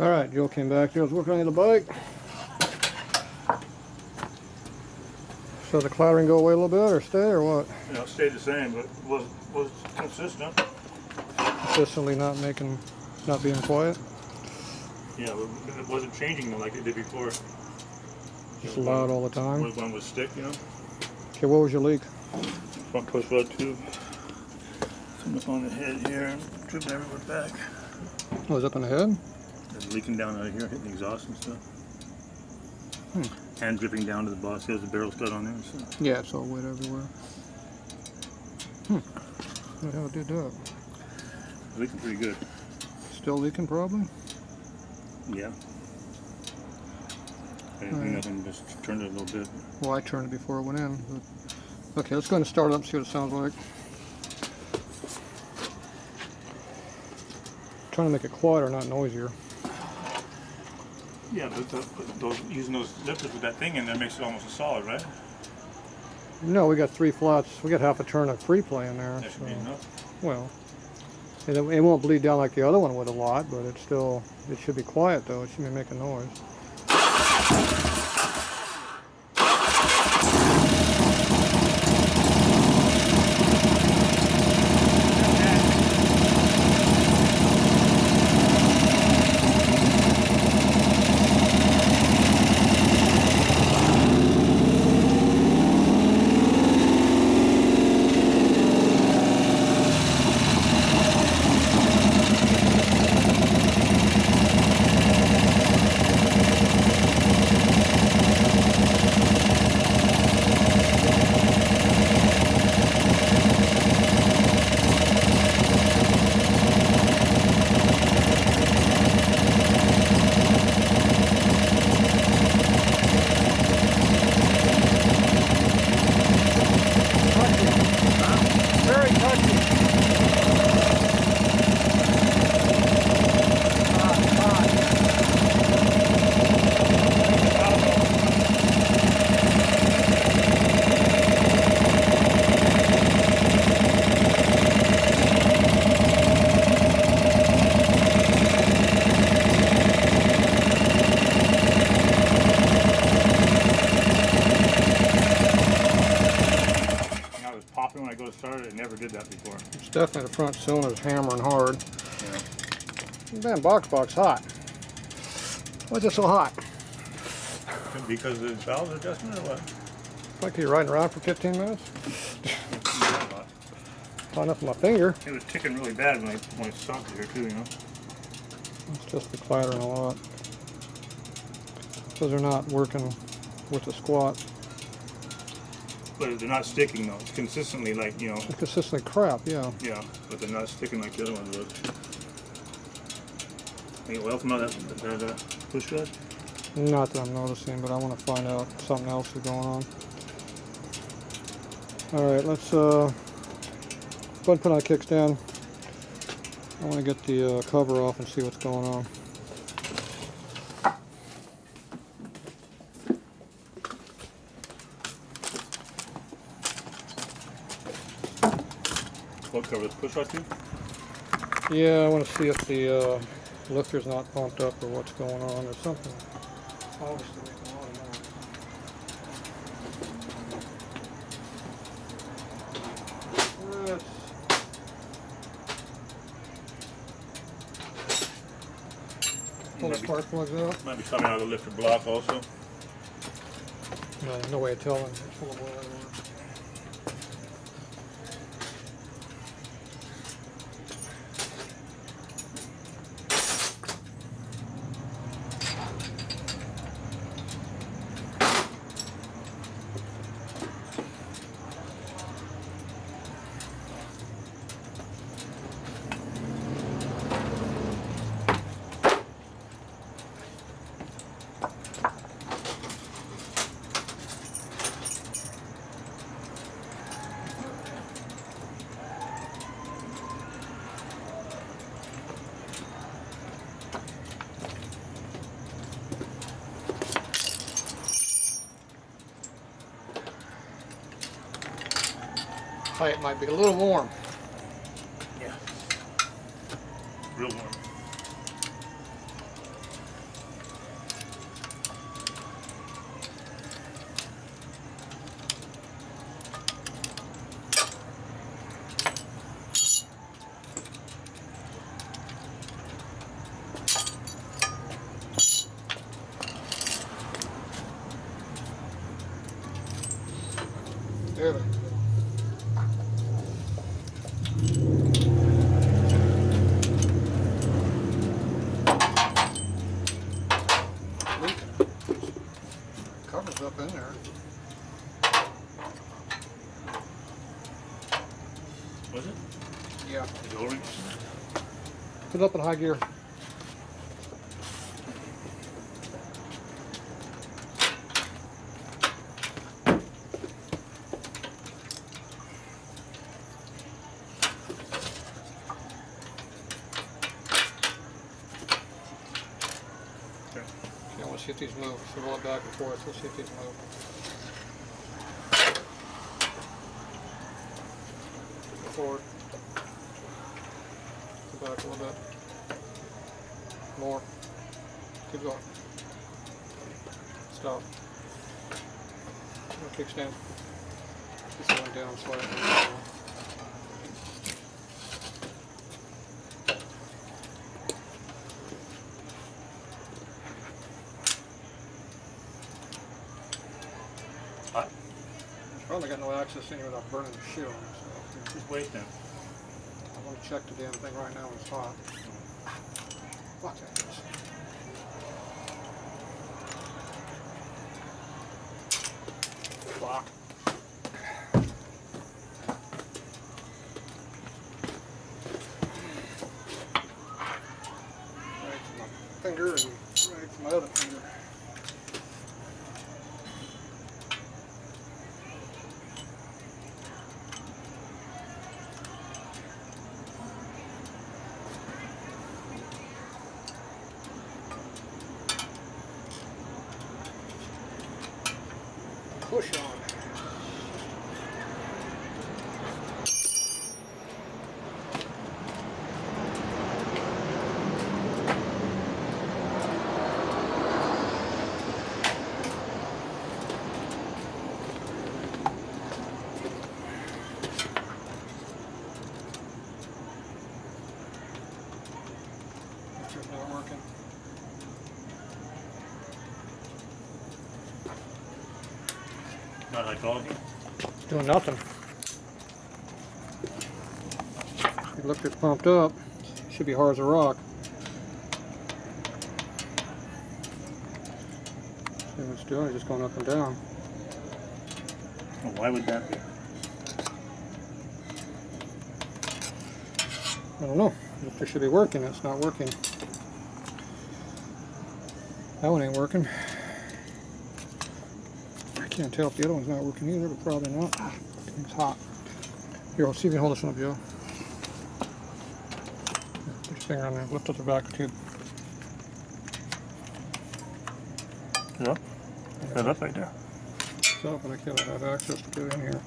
Alright, Joe came back. Joe's working on the bike. So the clattering go away a little bit, or stay, or what? You know, it stayed the same, but was consistent. Consistently not being quiet? Yeah, it wasn't changing like it did before. Just loud all the time? One was stick, you know. Okay, what was your leak? Front pushrod tube. From up on the head here and dripping everywhere back. Oh, was up in the head? It's leaking down out of here, hitting the exhaust and stuff. And dripping down to the boss. There's the barrel stud on there. So. Yeah, it's all wet everywhere. What the hell did that? It's leaking pretty good. Still leaking, probably? Yeah. I didn't do nothing, just turned it a little bit. Well, I turned it before it went in. But... Okay, let's go ahead and start it up and see what it sounds like. Trying to make it quieter, not noisier. Yeah, but using those lifters with that thing in there makes it almost a solid, right? No, we got 3 flats. We got half a turn of free play in there. That should be enough. Well, it won't bleed down like the other one would a lot, but it should be quiet though. It shouldn't be making noise. Popping when I go to start it. It never did that before. It's definitely the front cylinder's hammering hard. Yeah. Man, box hot. Why is it so hot? Because of the valve adjustment or what? Like you're riding around for 15 minutes? Hot enough for my finger. It was ticking really bad when I stopped it here too, you know. It's just the clattering a lot. Because they're not working with the squat. But they're not sticking though. It's consistently like, you know. It's consistently crap, yeah. Yeah, but they're not sticking like the other ones would. Any oil come out of that pushrod? Not that I'm noticing, but I want to find out something else is going on. Alright, let's go ahead and put on a kickstand. I want to get the cover off and see what's going on. What cover? The pushrod tube? Yeah, I want to see if the lifter's not pumped up or what's going on or something. Obviously making a lot of noise. Pull the spark plugs out. Might be coming out of the lifter block also. No way of telling. It's full of oil everywhere. It might be a little warm. Yeah. Real warm. is up in there. Was it? Yeah. The O-ring? Put it up in high gear. Okay. Okay, I want to see if these move. So roll it back and forth. Let's see if these move. Forward. Go back a little bit. More. Keep going. Stop. Kickstand. This one down slightly. Hot? Probably got no access to any without burning the shit on it. So Just wait now. I want to check the damn thing right now when it's hot. Watch that. Block. Right to my finger and right to my other finger. Push on. Picture's not working. Not like all of you. Doing nothing. You look, it's pumped up. Should be hard as a rock. See what it's doing, it's just going up and down. Well, why would that be? I don't know. It should be working, it's not working. That one ain't working. I can't tell if the other one's not working either, but probably not. It's hot. Here, let's see if you can hold this one up, Joe. Put your finger on there. Lift up the back tube. Yeah. Set up right there. So, but I can't have access to get in here.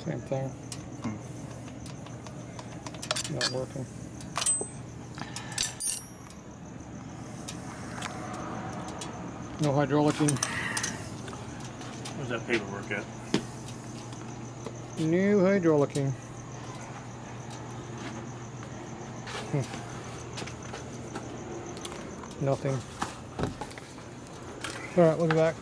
Same thing. Not working. No hydraulicing. Where's that paperwork at? New hydraulicing. Nothing. Alright, we'll be back.